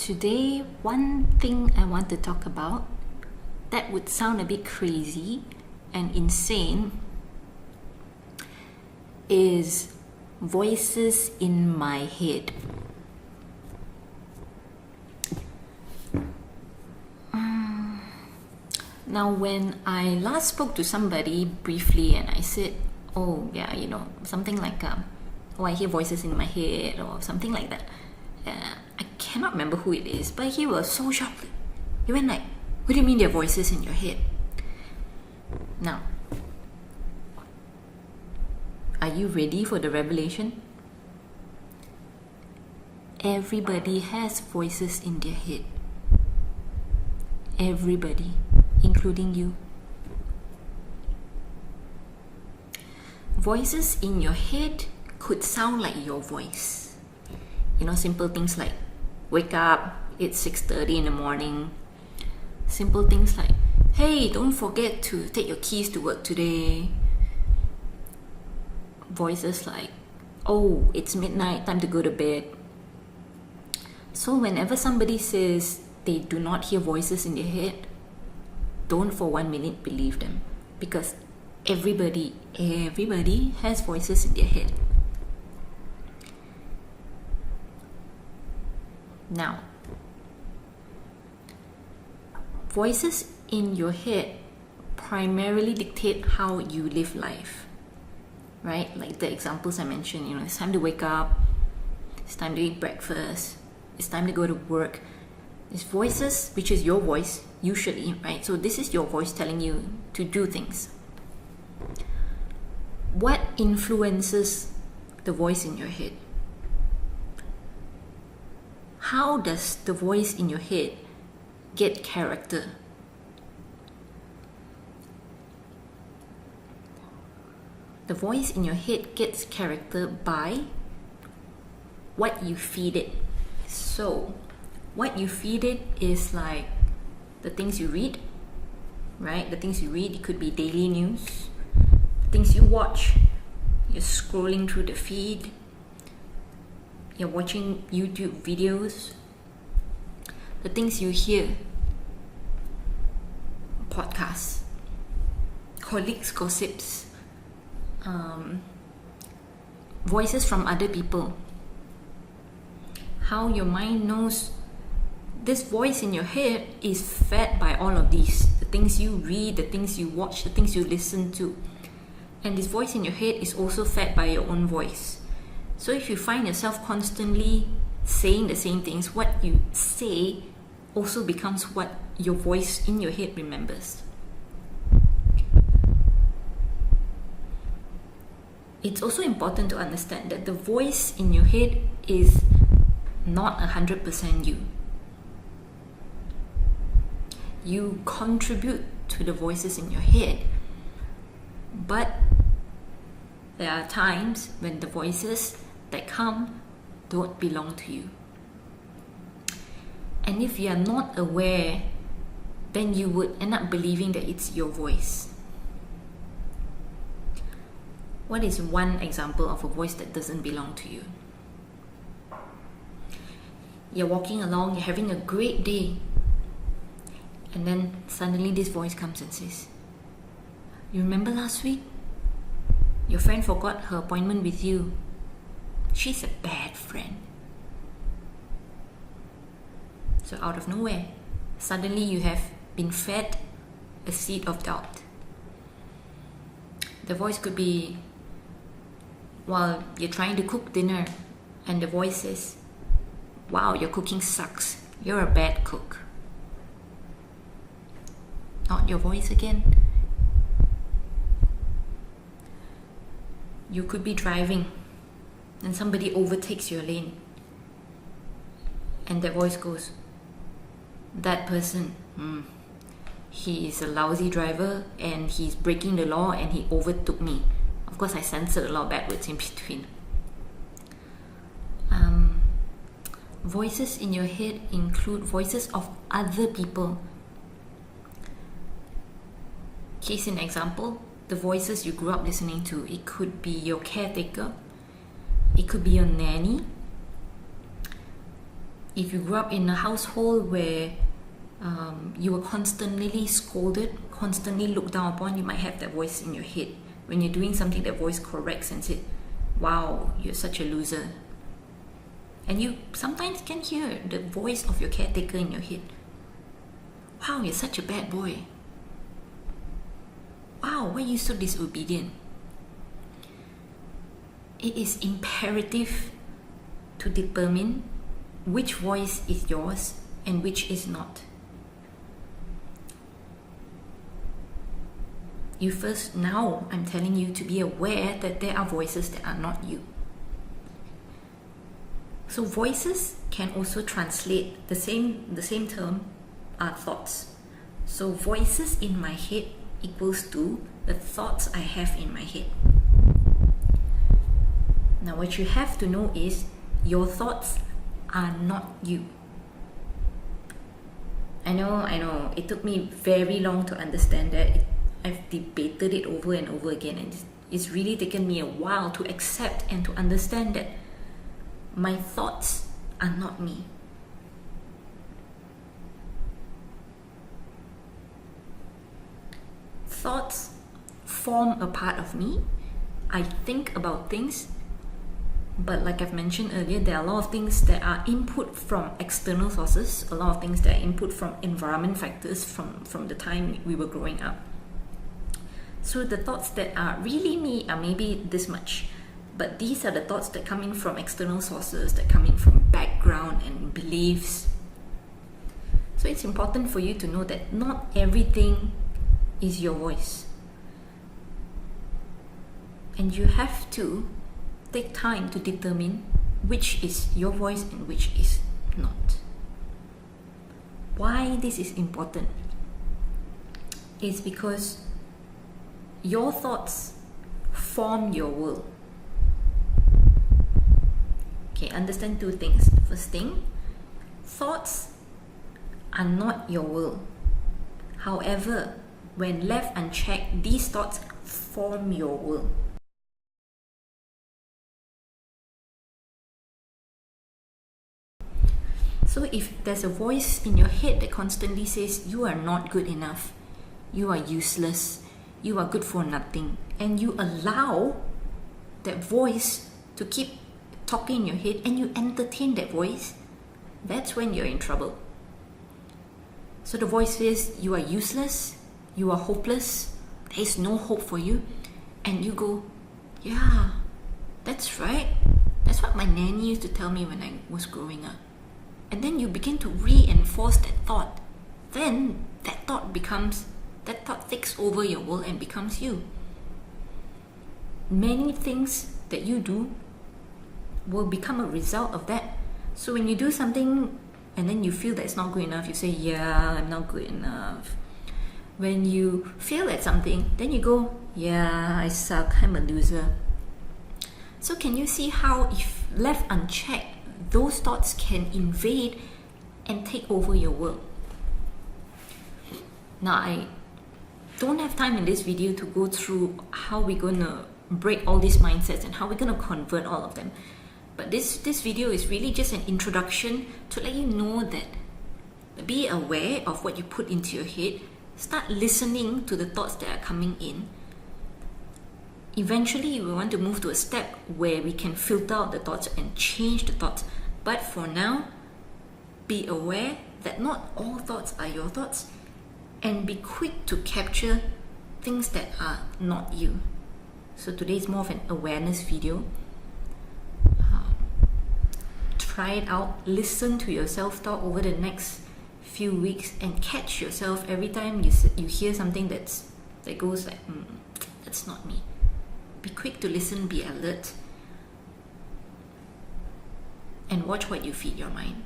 Today, one thing I want to talk about that would sound a bit crazy and insane is voices in my head. Now, when I last spoke to somebody briefly and I said, oh yeah, something like, I hear voices in my head or something like that. I cannot remember who it is, but he was so shocked. He went like, what do you mean there are voices in your head? Now, are you ready for the revelation? Everybody has voices in their head. Everybody, including you. Voices in your head could sound like your voice. Simple things like, wake up, it's 6:30 in the morning. Simple things like, hey, don't forget to take your keys to work today. Voices like, oh, it's midnight, time to go to bed. So whenever somebody says they do not hear voices in their head, don't for 1 minute believe them, because everybody has voices in their head. Now, voices in your head primarily dictate how you live life, right? Like the examples I mentioned, it's time to wake up, it's time to eat breakfast, it's time to go to work. It's voices, which is your voice, usually, right? So this is your voice telling you to do things. What influences the voice in your head? How does the voice in your head get character? The voice in your head gets character by what you feed it. So, what you feed it is like the things you read, right? The things you read, it could be daily news. The things you watch, you're scrolling through the feed, you're watching YouTube videos. The things you hear, podcasts, colleagues' gossips, voices from other people. How your mind knows this voice in your head is fed by all of these. The things you read, the things you watch, the things you listen to. And this voice in your head is also fed by your own voice. So if you find yourself constantly saying the same things, what you say also becomes what your voice in your head remembers. It's also important to understand that the voice in your head is not 100% you. You contribute to the voices in your head, but there are times when the voices that come don't belong to you. And if you are not aware, then you would end up believing that it's your voice. What is one example of a voice that doesn't belong to you? You're walking along, you're having a great day, and then suddenly this voice comes and says, you remember last week? Your friend forgot her appointment with you. She's a bad friend. So out of nowhere, suddenly you have been fed a seed of doubt. The voice could be while you're trying to cook dinner, and the voice says, wow, your cooking sucks. You're a bad cook. Not your voice again. You could be driving and somebody overtakes your lane, and that voice goes, that person, he is a lousy driver and he's breaking the law and he overtook me. Of course, I censored a lot of bad words in between. Voices in your head include voices of other people. Case in example, the voices you grew up listening to. It could be your caretaker, it could be your nanny, If you grew up in a household where you were constantly scolded, constantly looked down upon, you might have that voice in your head. When you're doing something, that voice corrects and says, wow, you're such a loser. And you sometimes can hear the voice of your caretaker in your head. Wow, you're such a bad boy. Wow, why are you so disobedient? It is imperative to determine which voice is yours and which is not. Now I'm telling you to be aware that there are voices that are not you. So voices can also translate the same term are thoughts. So voices in my head equals to the thoughts I have in my head. Now what you have to know is your thoughts are not you. I know, it took me very long to understand that. I've debated it over and over again, and it's really taken me a while to accept and to understand that my thoughts are not me. Thoughts form a part of me. I think about things, but like I've mentioned earlier, there are a lot of things that are input from external sources, a lot of things that are input from environment factors from the time we were growing up. So the thoughts that are really me are maybe this much, but these are the thoughts that come in from external sources, that come in from background and beliefs. So it's important for you to know that not everything is your voice. And you have to take time to determine which is your voice and which is not. Why this is important is because your thoughts form your world. Okay, understand two things. First thing, thoughts are not your world. However, when left unchecked, these thoughts form your world. So if there's a voice in your head that constantly says you are not good enough, you are useless, you are good for nothing, and you allow that voice to keep talking in your head and you entertain that voice, that's when you're in trouble. So the voice says you are useless, you are hopeless, there is no hope for you, and you go, yeah, that's right, that's what my nanny used to tell me when I was growing up. And then you begin to reinforce that thought. Then that thought takes over your world and becomes you. Many things that you do will become a result of that. So when you do something and then you feel that it's not good enough, you say, yeah, I'm not good enough. When you fail at something, then you go, yeah, I suck, I'm a loser. So can you see how if left unchecked, those thoughts can invade and take over your world? Now, I don't have time in this video to go through how we're going to break all these mindsets and how we're going to convert all of them. But this video is really just an introduction to let you know that be aware of what you put into your head. Start listening to the thoughts that are coming in. Eventually, we want to move to a step where we can filter out the thoughts and change the thoughts. But for now, be aware that not all thoughts are your thoughts, and be quick to capture things that are not you. So today is more of an awareness video. Try it out, listen to your self-talk over the next few weeks and catch yourself every time you hear something that goes like, that's not me. Be quick to listen, be alert, and watch what you feed your mind.